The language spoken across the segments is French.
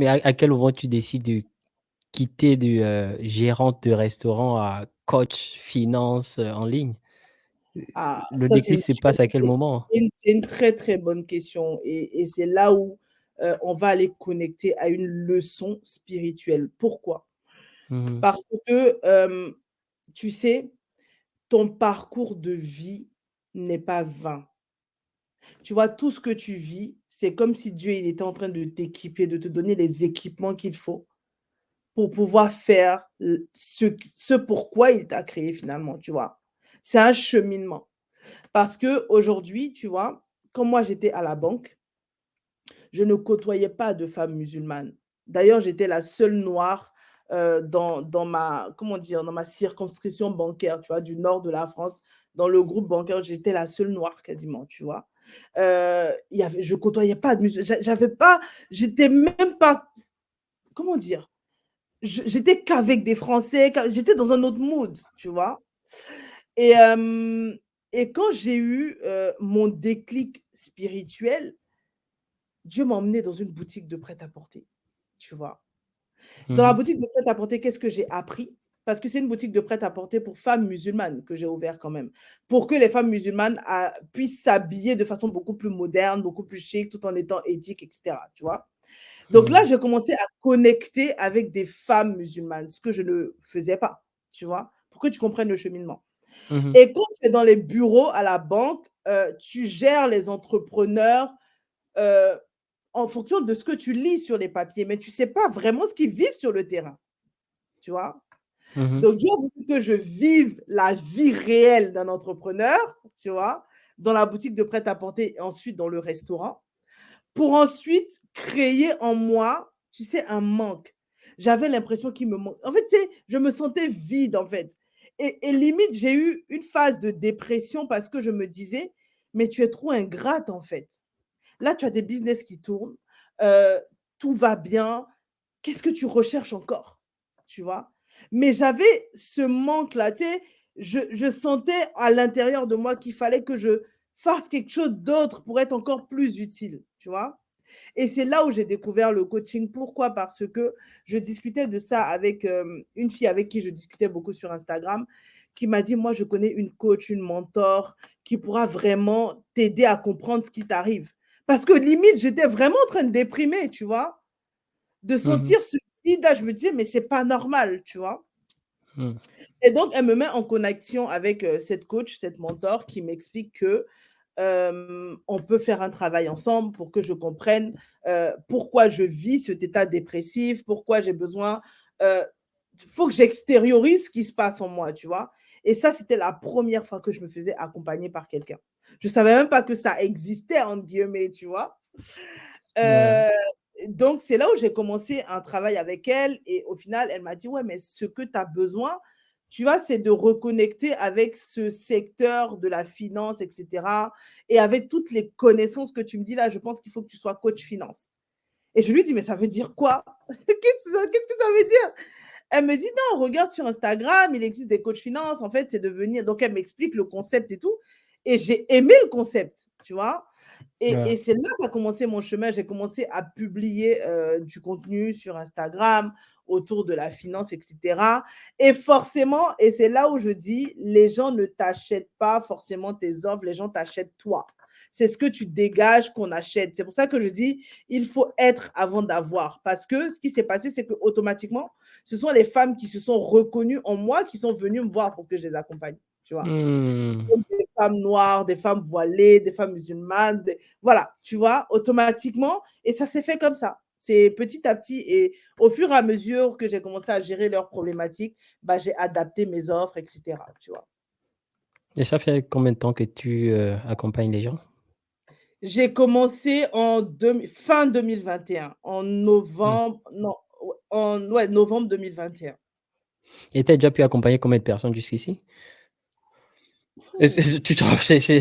Mais à quel moment tu décides de quitter de, gérante de restaurant à coach finance, en ligne? Ah, Le ça, c'est déclic une se super passe à quel question. moment? C'est une très, très bonne question et c'est là où, on va aller connecter à une leçon spirituelle. Pourquoi? Mmh mh. Parce que, tu sais, ton parcours de vie n'est pas vain. Tu vois, tout ce que tu vis, c'est comme si Dieu, il était en train de t'équiper, de te donner les équipements qu'il faut pour pouvoir faire ce pourquoi il t'a créé finalement, tu vois? C'est un cheminement. Parce qu'aujourd'hui, tu vois, quand moi j'étais à la banque, je ne côtoyais pas de femmes musulmanes. D'ailleurs, j'étais la seule noire, dans ma comment dire? Dans ma circonscription bancaire, tu vois? Du nord de la France. Dans le groupe bancaire, j'étais la seule noire quasiment, tu vois? Il y avait je côtoyais pas de j'avais pas j'étais même pas comment dire? J'étais qu'avec des Français, j'étais dans un autre mood, tu vois? Et quand j'ai eu, mon déclic spirituel, Dieu m'a emmenée dans une boutique de prêt-à-porter, tu vois? Dans la Mmh. boutique de prêt-à-porter, qu'est-ce que j'ai appris? Parce que c'est une boutique de prêt-à-porter pour femmes musulmanes que j'ai ouvert quand même, pour que les femmes musulmanes puissent s'habiller de façon beaucoup plus moderne, beaucoup plus chic, tout en étant éthiques et cetera, tu vois? Donc là, Mmh. j'ai commencé à connecter avec des femmes musulmanes, ce que je ne faisais pas, tu vois? Pour que tu comprennes le cheminement. Mmh mh. Et quand tu es dans les bureaux à la banque, tu gères les entrepreneurs, heu, en fonction de ce que tu lis sur les papiers, mais tu sais pas vraiment ce qu'ils vivent sur le terrain, tu vois? Mmh. Donc Dieu a voulu que je vive la vie réelle d'un entrepreneur, tu vois? Dans la boutique de prêt-à-porter et ensuite dans le restaurant, pour ensuite créer en moi, tu sais, un manque. J'avais l'impression qu'il me manque en fait, tu sais, je me sentais vide, en fait et limite, j'ai eu une phase de dépression parce que je me disais: «Mais tu es trop ingrate, en fait. Là, tu as des business qui tournent, heu, tout va bien. Qu'est-ce que tu recherches encore?» Tu vois? Mais j'avais ce manque-là, tu sais, je sentais à l'intérieur de moi qu'il fallait que je fasse quelque chose d'autre pour être encore plus utile, tu vois? Et c'est là où j'ai découvert le coaching. Pourquoi? Parce que je discutais de ça avec, une fille avec qui je discutais beaucoup sur Instagram, qui m'a dit: «Moi, je connais une coach, une mentor qui pourra vraiment t'aider à comprendre ce qui t'arrive». Parce que limite, j'étais vraiment en train de déprimer, tu vois? De Mmh. sentir ce vide-là, je me disais: «Mais c'est pas normal», tu vois? Mmh. Et donc elle me met en connexion avec, cette coach, cette mentor qui m'explique que, on peut faire un travail ensemble pour que je comprenne, pourquoi je vis cet état dépressif, pourquoi j'ai besoin, heu, faut que j'extériorise ce qui se passe en moi, tu vois? Et ça, c'était la première fois que je me faisais accompagner par quelqu'un. Je savais même pas que ça existait entre guillemets, tu vois? Ouais. Heu, donc c'est là où j'ai commencé un travail avec elle et au final, elle m'a dit: «Ouais, mais ce que tu as besoin, tu vois, c'est de reconnecter avec ce secteur de la finance et cetera et avec toutes les connaissances que tu me dis là, je pense qu'il faut que tu sois coach finance». Et je lui dis: «Mais ça veut dire quoi? Qu'est-ce que ça veut dire?» Elle me dit: «Non, regarde sur Instagram, il existe des coachs finance. En fait, c'est de venir» donc elle m'explique le concept et tout et j'ai aimé le concept, tu vois? Et Ouais. c'est là qu'a commencé mon chemin. J'ai commencé à publier, du contenu sur Instagram autour de la finance et cetera et forcément et c'est là où je dis: «Les gens ne t'achètent pas forcément tes offres, les gens t'achètent toi». C'est ce que tu dégages qu'on achète. C'est pour ça que je dis: «Il faut être avant d'avoir» parce que ce qui s'est passé, c'est qu'automatiquement, ce sont les femmes qui se sont reconnues en moi qui sont venues me voir pour que je les accompagne, tu vois? Mmh. Donc des femmes noires, des femmes voilées, des femmes musulmanes, voilà, tu vois, automatiquement. Et ça s'est fait comme ça. C'est petit à petit. Et au fur et à mesure que j'ai commencé à gérer leurs problématiques, bah, j'ai adapté mes offres, etc. Tu vois. Et ça fait combien de temps que tu, accompagnes les gens? J'ai commencé fin 2021, en Mmh. novembre, non, ouais, novembre 2021. Et tu as déjà pu accompagner combien de personnes jusqu'ici? Ouh. Tu te c'est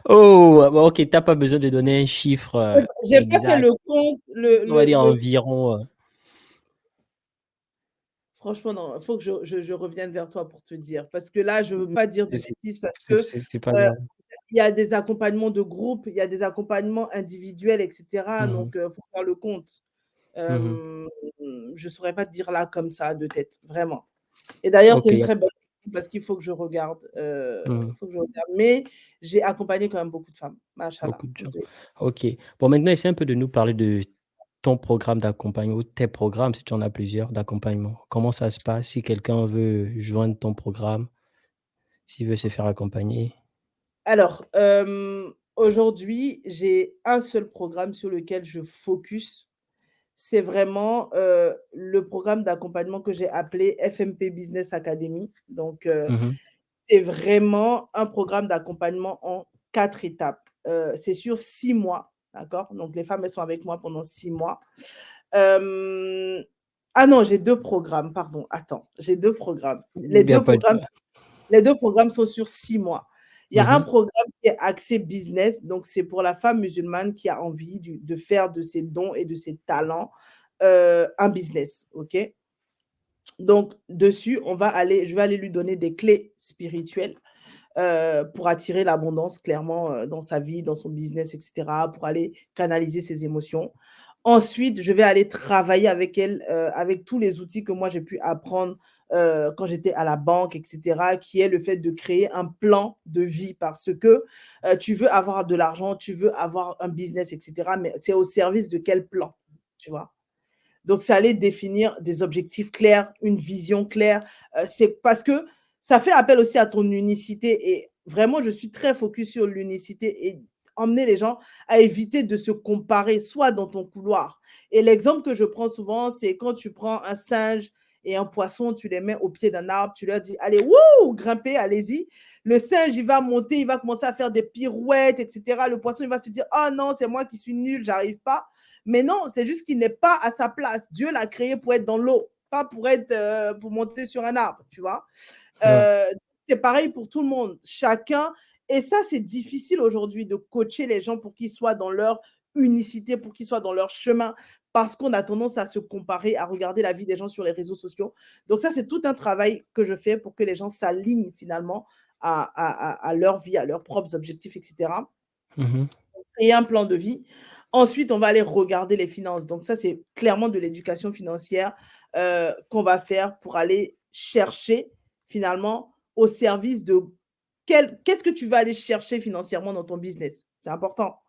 oh, bah, OK, tu as pas besoin de donner un chiffre, J'ai pas fait exact. le compte, On va dire environ, franchement, non, il faut que je revienne vers toi pour te dire. Parce que là, je ne veux pas dire de c'est bêtises parce que, c'est pas heu, grave. il y a des accompagnements de groupe, il y a des accompagnements individuels et cetera, Mmh mh. donc faut faire le compte. Mmh mh. Je saurais pas te dire là comme ça de tête, vraiment. Et d'ailleurs, c'est OK, une y a très bonne question parce qu'il faut que je regarde, mmh mh. faut que je regarde. Mais j'ai accompagné quand même beaucoup de femmes, machallah. Beaucoup de gens. OK. Bon, maintenant, essaie un peu de nous parler de ton programme d'accompagnement ou tes programmes, si tu en as plusieurs, d'accompagnement. Comment ça se passe si quelqu'un veut joindre ton programme, s'il veut se faire accompagner? Alors, aujourd'hui, j'ai un seul programme sur lequel je focus. C'est vraiment, le programme d'accompagnement que j'ai appelé FMP Business Academy. Donc, Mmh mh. c'est vraiment un programme d'accompagnement en 4 étapes. C'est sur 6 mois, d'accord? Donc les femmes, elles sont avec moi pendant 6 mois. Hem, ah non, j'ai 2 programmes, pardon, attends, j'ai 2 programmes. Les Il y a 2 pas de programmes les 2 programmes sont sur 6 mois. Il y a mmh un mh. programme qui est axé business, donc c'est pour la femme musulmane qui a envie de faire de ses dons et de ses talents, un business, OK? Donc dessus, je vais aller lui donner des clés spirituelles, pour attirer l'abondance clairement, dans sa vie, dans son business et cetera, pour aller canaliser ses émotions. Ensuite, je vais aller travailler avec elle, avec tous les outils que moi j'ai pu apprendre, quand j'étais à la banque et cetera, qui est le fait de créer un plan de vie parce que, tu veux avoir de l'argent, tu veux avoir un business et cetera, mais c'est au service de quel plan? Tu vois? Donc, c'est aller définir des objectifs clairs, une vision claire. C'est parce que ça fait appel aussi à ton unicité et vraiment, je suis très focus sur l'unicité et emmener les gens à éviter de se comparer, soit dans ton couloir. Et l'exemple que je prends souvent, c'est quand tu prends un singe et un poisson, tu les mets au pied d'un arbre, tu leur dis, allez, wouh, grimpez, allez-y. Le singe, il va monter, il va commencer à faire des pirouettes, etc. Le poisson, il va se dire, oh non, c'est moi qui suis nul, j'arrive pas. Mais non, c'est juste qu'il n'est pas à sa place. Dieu l'a créé pour être dans l'eau, pas pour être, pour monter sur un arbre, tu vois? Ouais. Heu, c'est pareil pour tout le monde. Chacun et ça, c'est difficile aujourd'hui de coacher les gens pour qu'ils soient dans leur unicité, pour qu'ils soient dans leur chemin, parce qu'on a tendance à se comparer, à regarder la vie des gens sur les réseaux sociaux. Donc ça, c'est tout un travail que je fais pour que les gens s'alignent finalement à leur vie, à leurs propres objectifs et cetera. Mmh mh. Créer un plan de vie. Ensuite, on va aller regarder les finances. Donc ça, c'est clairement de l'éducation financière, qu'on va faire pour aller chercher finalement au service de qu'est-ce que tu vas aller chercher financièrement dans ton business? C'est important,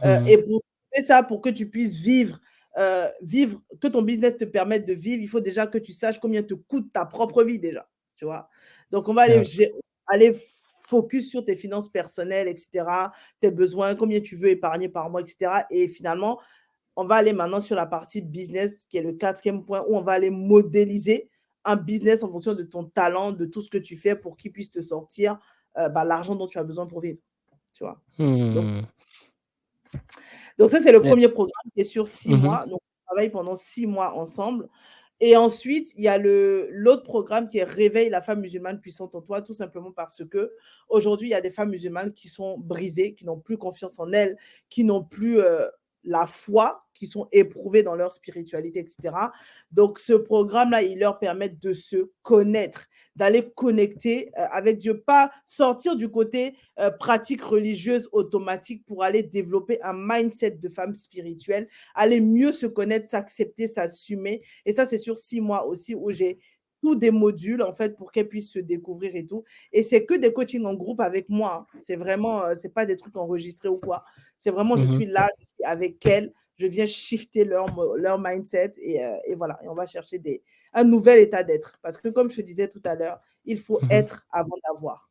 Mmh et mh. pour faire ça, pour que tu puisses vivre, que ton business te permette de vivre, il faut déjà que tu saches combien te coûte ta propre vie déjà, tu vois? Donc on va Ouais. aller focus sur tes finances personnelles et cetera, tes besoins, combien tu veux épargner par mois et cetera et finalement, on va aller maintenant sur la partie business qui est le 4e point où on va aller modéliser un business en fonction de ton talent, de tout ce que tu fais pour qu'il puisse te sortir, l'argent dont tu as besoin pour vivre, tu vois? Donc Mmh. donc ça, c'est le Et premier programme qui est sur 6 mmh mh. mois. Donc on travaille pendant 6 mois ensemble et ensuite, il y a l'autre programme qui est Réveille la femme musulmane puissante en toi, tout simplement parce qu'aujourd'hui, il y a des femmes musulmanes qui sont brisées, qui n'ont plus confiance en elles, qui n'ont plus, la foi, qui sont éprouvées dans leur spiritualité et cetera. Donc ce programme-là, il leur permet de se connaître, d'aller connecter, avec Dieu, pas sortir du côté, pratique religieuse automatique pour aller développer un mindset de femme spirituelle, aller mieux se connaître, s'accepter, s'assumer et ça, c'est sur 6 mois aussi où j'ai tous des modules, en fait, pour qu'elles puissent se découvrir et tout. Et c'est que des coachings en groupe avec moi, hein. C'est vraiment, c'est pas des trucs enregistrés ou quoi. C'est vraiment, je Mmh mh. suis là, je suis avec elles, je viens shifter leur mindset et voilà. Et on va chercher un nouvel état d'être. Parce que comme je te disais tout à l'heure, il faut Mmh mh. être avant d'avoir.